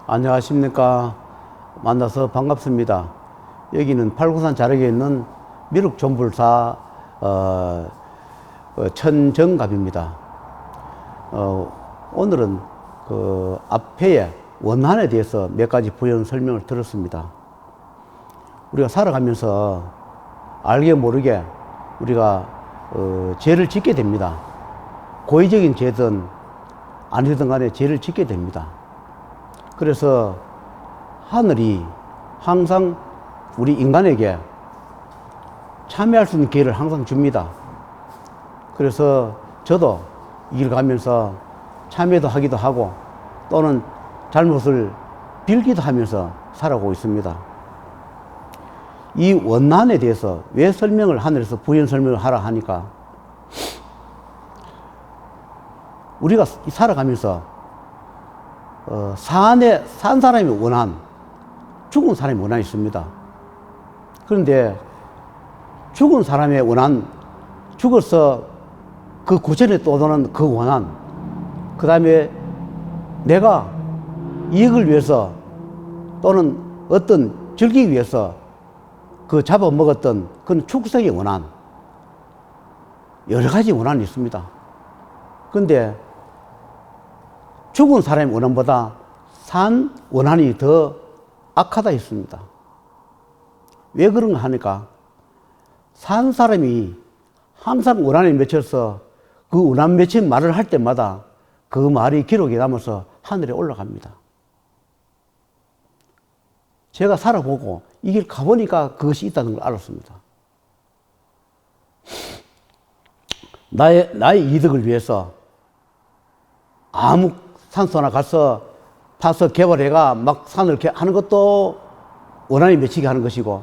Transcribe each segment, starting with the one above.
안녕하십니까. 만나서 반갑습니다. 여기는 팔구산 자락에 있는 미륵존불사 천정갑입니다. 오늘은 그 앞에 원한에 대해서 몇 가지 부연 설명을 들었습니다. 우리가 살아가면서 알게 모르게 우리가 죄를 짓게 됩니다. 고의적인 죄든 아니든 간에 죄를 짓게 됩니다. 그래서 하늘이 항상 우리 인간에게 참여할 수 있는 기회를 항상 줍니다. 그래서 저도 이 길 가면서 참여도 하기도 하고 또는 잘못을 빌기도 하면서 살아오고 있습니다. 이 원한에 대해서 왜 설명을 하늘에서 부연 설명을 하라 하니까 우리가 살아가면서 산 사람의 원한, 죽은 사람의 원한이 있습니다. 그런데 죽은 사람의 원한, 죽어서 그 구천에 떠도는 그 원한, 그 다음에 내가 이익을 위해서 또는 어떤 즐기기 위해서 그 잡아먹었던 그런 축생의 원한, 여러 가지 원한이 있습니다. 그런데 죽은 사람의 원한보다 산 원한이 더 악하다 했습니다. 왜 그런가 하니까 산 사람이 항상 원한에 맺혀서 그 원한 맺힌 말을 할 때마다 그 말이 기록에 남아서 하늘에 올라갑니다. 제가 살아보고 이 길 가보니까 그것이 있다는 걸 알았습니다. 나의 이득을 위해서 아무 산소나 가서 파서 개발해가 막 산을 하는 것도 원한이 맺히게 하는 것이고,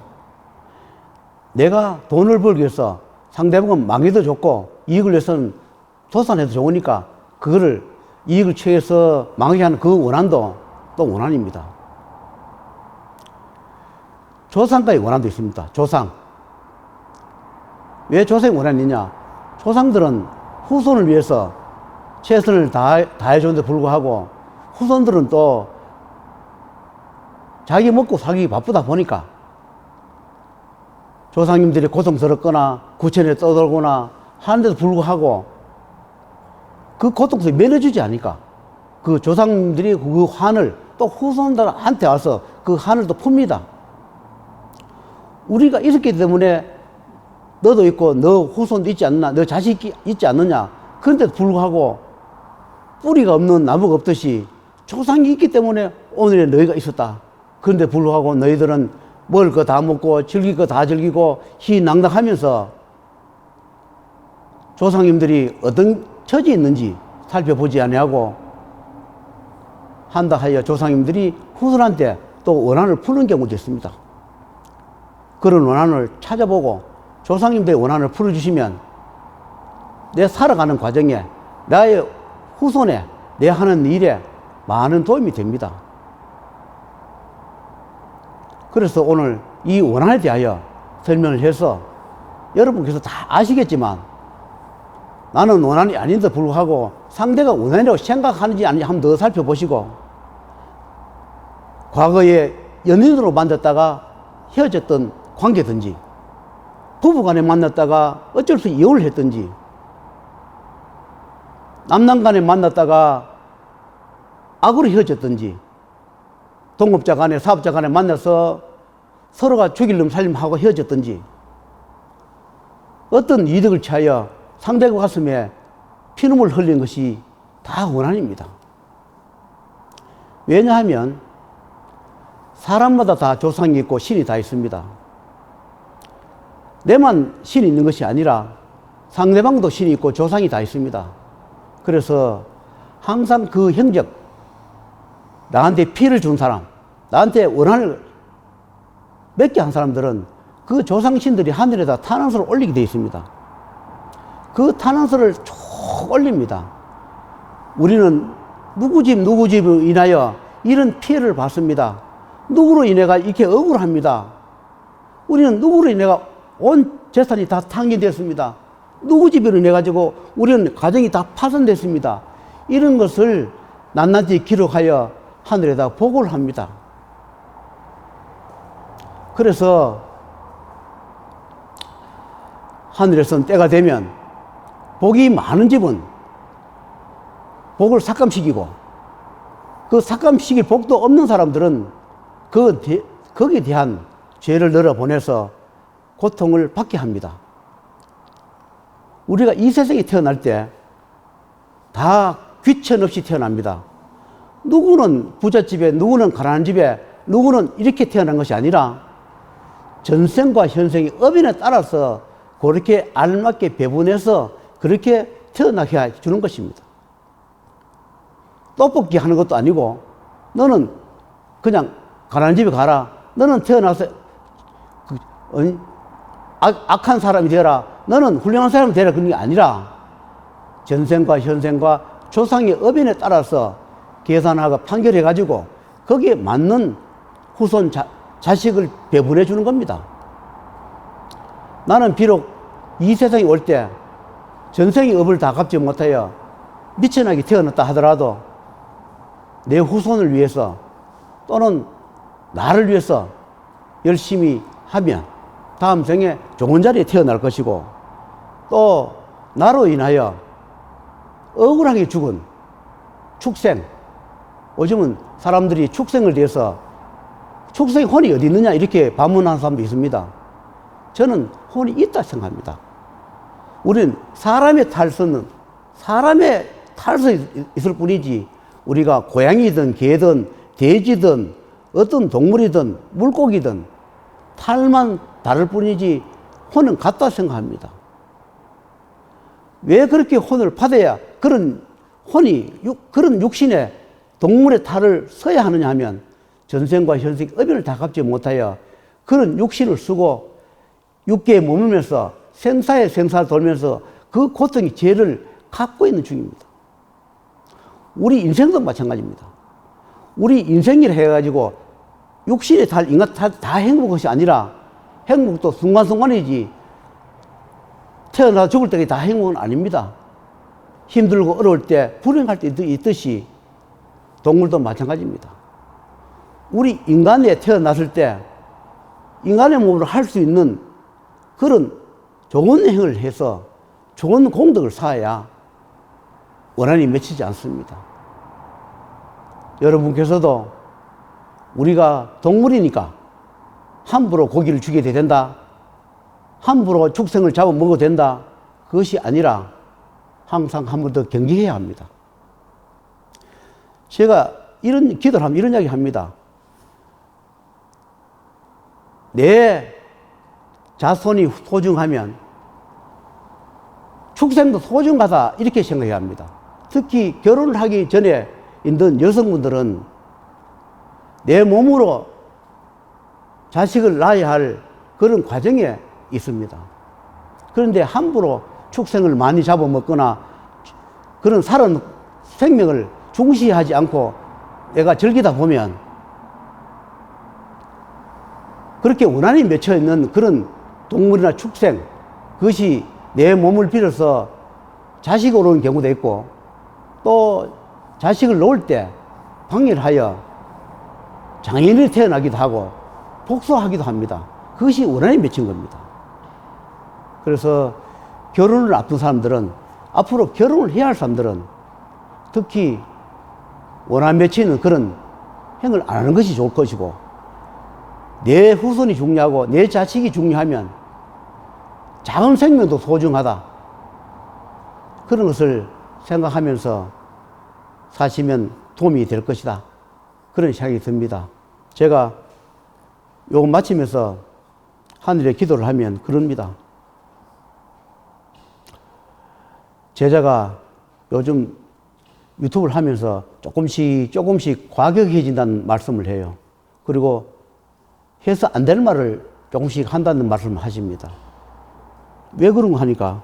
내가 돈을 벌기 위해서 상대방은 망해도 좋고 이익을 위해서는 도산해도 좋으니까 그거를 이익을 취해서 망하게 하는 그 원한도 또 원한입니다. 조상과의 원한도 있습니다. 조상. 왜 조상의 원한이냐? 조상들은 후손을 위해서 최선을 다해주는데 불구하고 후손들은 또 자기 먹고 살기 바쁘다 보니까 조상님들이 고통스럽거나 구천에 떠돌거나 하는데도 불구하고 그 고통을 면해주지 않으니까 그 조상님들이 그 한을 또 후손들한테 와서 그 한을 또 풉니다. 우리가 있었기 때문에 너도 있고 너 후손도 있지 않나, 너 자식이 있지 않느냐. 그런데도 불구하고 뿌리가 없는 나무가 없듯이 조상이 있기 때문에 오늘의 너희가 있었다. 그런데 불구하고 너희들은 먹을 거 다 먹고 즐길 거 다 즐기고 희낙낙하면서 조상님들이 어떤 처지에 있는지 살펴보지 아니하고 한다 하여 조상님들이 후손한테 또 원한을 푸는 경우도 있습니다. 그런 원한을 찾아보고 조상님들의 원한을 풀어주시면 내 살아가는 과정에 나의 후손에 내 하는 일에 많은 도움이 됩니다. 그래서 오늘 이 원한에 대하여 설명을 해서 여러분께서 다 아시겠지만 나는 원한이 아닌데도 불구하고 상대가 원한이라고 생각하는지 아닌지 한번 더 살펴보시고, 과거에 연인으로 만났다가 헤어졌던 관계든지 부부간에 만났다가 어쩔 수 없이 이혼을 했든지 남남간에 만났다가 악으로 헤어졌든지 동업자 간에 사업자 간에 만나서 서로가 죽일 놈 살림 하고 헤어졌든지 어떤 이득을 취하여 상대가 가슴에 피눈물 흘린 것이 다 원한입니다. 왜냐하면 사람마다 다 조상이 있고 신이 다 있습니다. 내만 신이 있는 것이 아니라 상대방도 신이 있고 조상이 다 있습니다. 그래서 항상 그 형적, 나한테 피를 준 사람, 나한테 원한을 맺게 한 사람들은 그 조상신들이 하늘에다 탄원서를 올리게 되어 있습니다. 그 탄원서를 쭉 올립니다. 우리는 누구 집으로 인하여 이런 피해를 받습니다. 누구로 인해가 이렇게 억울합니다. 우리는 누구로 인해가 온 재산이 다 탕진됐습니다. 누구 집으로 인해 가지고 우리는 가정이 다 파손됐습니다. 이런 것을 낱낱이 기록하여 하늘에다 보고를 합니다. 그래서 하늘에서는 때가 되면 복이 많은 집은 복을 삭감시키고, 그 삭감시킬 복도 없는 사람들은 거기에 대한 죄를 널어보내서 고통을 받게 합니다. 우리가 이 세상에 태어날 때 다 귀천 없이 태어납니다. 누구는 부잣집에, 누구는 가난한 집에, 누구는 이렇게 태어난 것이 아니라 전생과 현생의 업인에 따라서 그렇게 알맞게 배분해서 그렇게 태어나게 해주는 것입니다. 떡볶이 하는 것도 아니고, 너는 그냥 가난한 집에 가라, 너는 태어나서 악한 사람이 되어라, 너는 훌륭한 사람이 되어라, 그런 게 아니라 전생과 현생과 조상의 업인에 따라서 계산하고 판결해 가지고 거기에 맞는 후손 자식을 배분해 주는 겁니다. 나는 비록 이 세상에 올 때 전생의 업을 다 갚지 못하여 미천하게 태어났다 하더라도 내 후손을 위해서 또는 나를 위해서 열심히 하면 다음 생에 좋은 자리에 태어날 것이고, 또 나로 인하여 억울하게 죽은 축생, 요즘은 사람들이 축생을 위해서 축생의 혼이 어디 있느냐 이렇게 반문하는 사람도 있습니다. 저는 혼이 있다 생각합니다. 우리는 사람의 탈선은 사람의 탈선이 있을 뿐이지, 우리가 고양이든 개든 돼지든 어떤 동물이든 물고기든 탈만 다를 뿐이지 혼은 같다 생각합니다. 왜 그렇게 혼을 받아야 그런 혼이 그런 육신에 동물의 탈을 써야 하느냐 하면, 전생과 현생 업인을 다 갚지 못하여 그런 육신을 쓰고 육계에 머물면서 생사에 생사를 돌면서 그 고통의 죄를 갖고 있는 중입니다. 우리 인생도 마찬가지입니다. 우리 인생일 해가지고 육신의 달, 인간 다 행복한 것이 아니라, 행복도 순간순간이지 태어나 죽을 때까지 다 행복은 아닙니다. 힘들고 어려울 때, 불행할 때 있듯이 동물도 마찬가지입니다. 우리 인간에 태어났을 때 인간의 몸으로 할 수 있는 그런 좋은 행을 해서 좋은 공덕을 쌓아야 원한이 맺히지 않습니다. 여러분께서도 우리가 동물이니까 함부로 고기를 죽여도 된다, 함부로 축생을 잡아 먹어도 된다, 그것이 아니라 항상 한 번 더 경계해야 합니다. 제가 이런 기도를 하면 이런 이야기 합니다. 내 자손이 소중하면 축생도 소중하다, 이렇게 생각해야 합니다. 특히 결혼을 하기 전에 있는 여성분들은 내 몸으로 자식을 낳아야 할 그런 과정에 있습니다. 그런데 함부로 축생을 많이 잡아먹거나 그런 살은 생명을 중시하지 않고 내가 즐기다 보면 그렇게 원한이 맺혀 있는 그런 동물이나 축생, 그것이 내 몸을 빌어서 자식으로 오는 경우도 있고, 또 자식을 놓을 때 방해를 하여 장인이 태어나기도 하고 복수하기도 합니다. 그것이 원한이 맺힌 겁니다. 그래서 결혼을 앞둔 사람들은, 앞으로 결혼을 해야 할 사람들은 특히 원한 맺히는 그런 행을 안 하는 것이 좋을 것이고, 내 후손이 중요하고 내 자식이 중요하면 작은 생명도 소중하다, 그런 것을 생각하면서 사시면 도움이 될 것이다, 그런 생각이 듭니다. 제가 요거 마치면서 하늘에 기도를 하면 그럽니다. 제자가 요즘 유튜브를 하면서 조금씩 과격해진다는 말씀을 해요. 그리고 해서 안 될 말을 조금씩 한다는 말씀을 하십니다. 왜 그런가 하니까,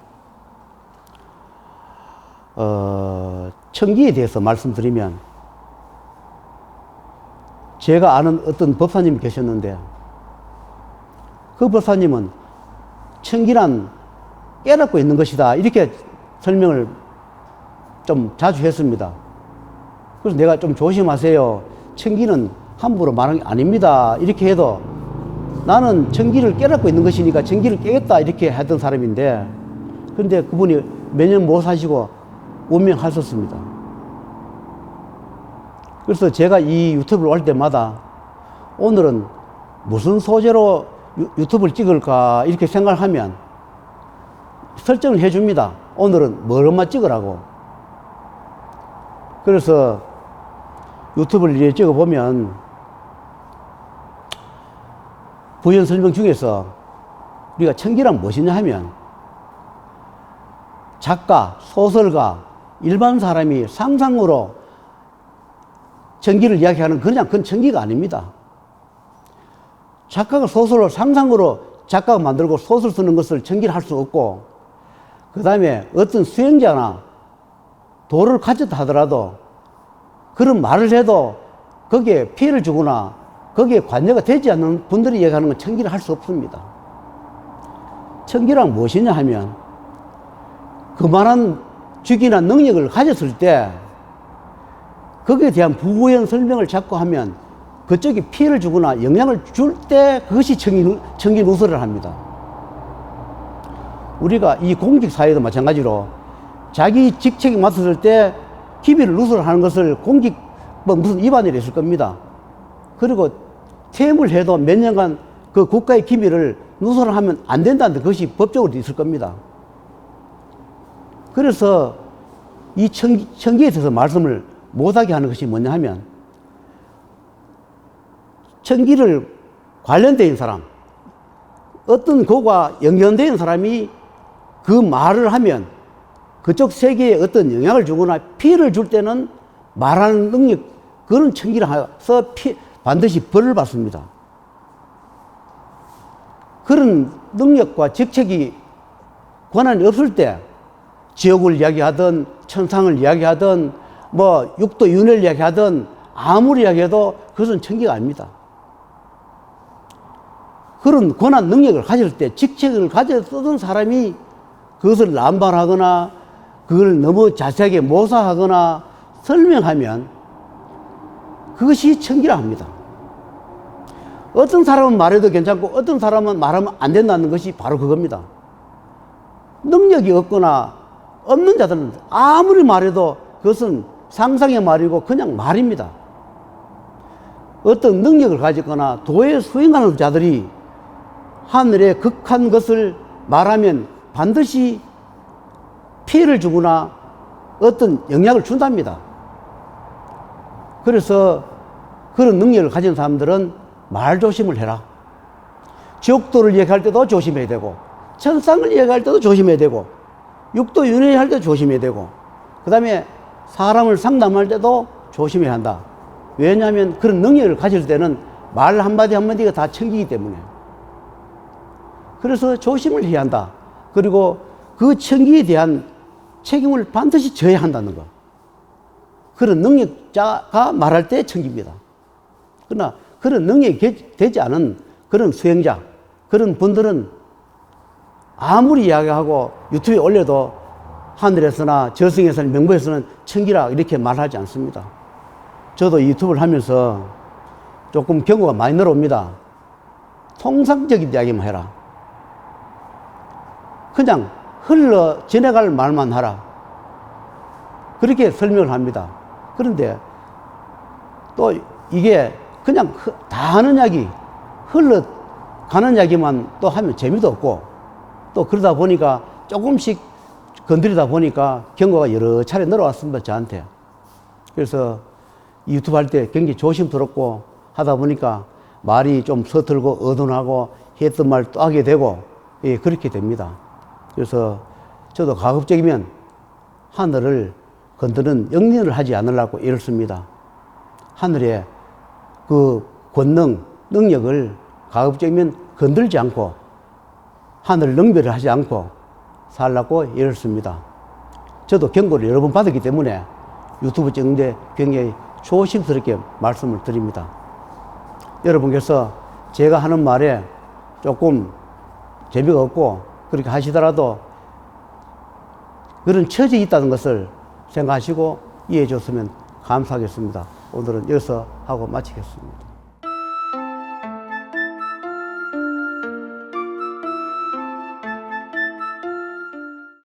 청기에 대해서 말씀드리면, 제가 아는 어떤 법사님이 계셨는데, 그 법사님은 청기란 깨닫고 있는 것이다, 이렇게 설명을 좀 자주 했습니다. 그래서 내가 좀 조심하세요, 천기는 함부로 말한 게 아닙니다. 이렇게 해도 나는 천기를 깨닫고 있는 것이니까 천기를 깨겠다 이렇게 하던 사람인데, 그런데 그분이 몇 년 못 사시고 운명하셨습니다. 그래서 제가 이 유튜브를 올 때마다 오늘은 무슨 소재로 유튜브를 찍을까 이렇게 생각하면 설정을 해줍니다. 오늘은 뭐로만 찍으라고. 그래서 유튜브를 이렇게 찍어보면 부연 설명 중에서 우리가 천기란 무엇이냐 하면 작가, 소설가, 일반 사람이 상상으로 천기를 이야기하는 그건 천기가 아닙니다. 작가가 소설을 상상으로 작가가 만들고 소설 쓰는 것을 천기를 할 수 없고, 그 다음에 어떤 수행자나 도를 가졌다 하더라도 그런 말을 해도 거기에 피해를 주거나 거기에 관여가 되지 않는 분들이 얘기하는 건 천기를 할 수 없습니다. 천기란 무엇이냐 하면 그만한 직위나 능력을 가졌을 때 거기에 대한 부연 설명을 자꾸 하면 그쪽에 피해를 주거나 영향을 줄 때 그것이 천기 누설을 합니다. 우리가 이 공직사회도 마찬가지로 자기 직책에 맡았을 때 기밀을 누설하는 것을 공직법 무슨 위반이라 했을 겁니다. 그리고 퇴임을 해도 몇 년간 그 국가의 기밀을 누설을 하면 안 된다는 그것이 법적으로 있을 겁니다. 그래서 이 천기에 대해서 말씀을 못하게 하는 것이 뭐냐 하면, 천기를 관련되어 있는 사람, 어떤 그와 연결되어 있는 사람이 그 말을 하면 그쪽 세계에 어떤 영향을 주거나 피해를 줄 때는 말하는 능력, 그런 천기라서 반드시 벌을 받습니다. 그런 능력과 직책이 권한이 없을 때 지옥을 이야기하든 천상을 이야기하든 뭐 육도윤회를 이야기하든 아무리 이야기해도 그것은 천기가 아닙니다. 그런 권한 능력을 가질 때 직책을 가졌던 사람이 그것을 남발하거나 그걸 너무 자세하게 모사하거나 설명하면 그것이 천기라 합니다. 어떤 사람은 말해도 괜찮고 어떤 사람은 말하면 안 된다는 것이 바로 그겁니다. 능력이 없거나 없는 자들은 아무리 말해도 그것은 상상의 말이고 그냥 말입니다. 어떤 능력을 가지거나 도에 수행하는 자들이 하늘의 극한 것을 말하면 반드시 피해를 주거나 어떤 영향을 준답니다. 그래서 그런 능력을 가진 사람들은 말 조심을 해라. 지옥도를 얘기할 때도 조심해야 되고, 천상을 얘기할 때도 조심해야 되고, 육도윤회 할 때도 조심해야 되고, 그 다음에 사람을 상담할 때도 조심해야 한다. 왜냐하면 그런 능력을 가질 때는 말 한마디 한마디가 다 천기이기 때문에. 그래서 조심을 해야 한다. 그리고 그 천기에 대한 책임을 반드시 져야 한다는 것. 그런 능력자가 말할 때 천기입니다. 그러나 그런 능력이 되지 않은 그런 수행자, 그런 분들은 아무리 이야기하고 유튜브에 올려도 하늘에서나 저승에서나 명부에서는 천기라 이렇게 말하지 않습니다. 저도 유튜브를 하면서 조금 경고가 많이 늘어옵니다. 통상적인 이야기만 해라. 그냥 흘러 지나갈 말만 하라. 그렇게 설명을 합니다. 그런데 또 이게 그냥 다 하는 이야기, 흘러가는 이야기만 또 하면 재미도 없고, 또 그러다 보니까 조금씩 건드리다 보니까 경고가 여러 차례 늘어왔습니다, 저한테. 그래서 유튜브 할 때 굉장히 조심스럽고 하다 보니까 말이 좀 서툴고 어둔하고 했던 말 또 하게 되고, 예, 그렇게 됩니다. 그래서 저도 가급적이면 하늘을 건드는 영리를 하지 않으려고 애를 씁니다. 하늘의 그 권능, 능력을 가급적이면 건들지 않고 하늘 능별을 하지 않고 살라고 애를 씁니다. 저도 경고를 여러 번 받았기 때문에 유튜브 찍는데 굉장히 조심스럽게 말씀을 드립니다. 여러분께서 제가 하는 말에 조금 재미가 없고 그렇게 하시더라도 그런 처지가 있다는 것을 생각하시고 이해해 줬으면 감사하겠습니다. 오늘은 여기서 하고 마치겠습니다.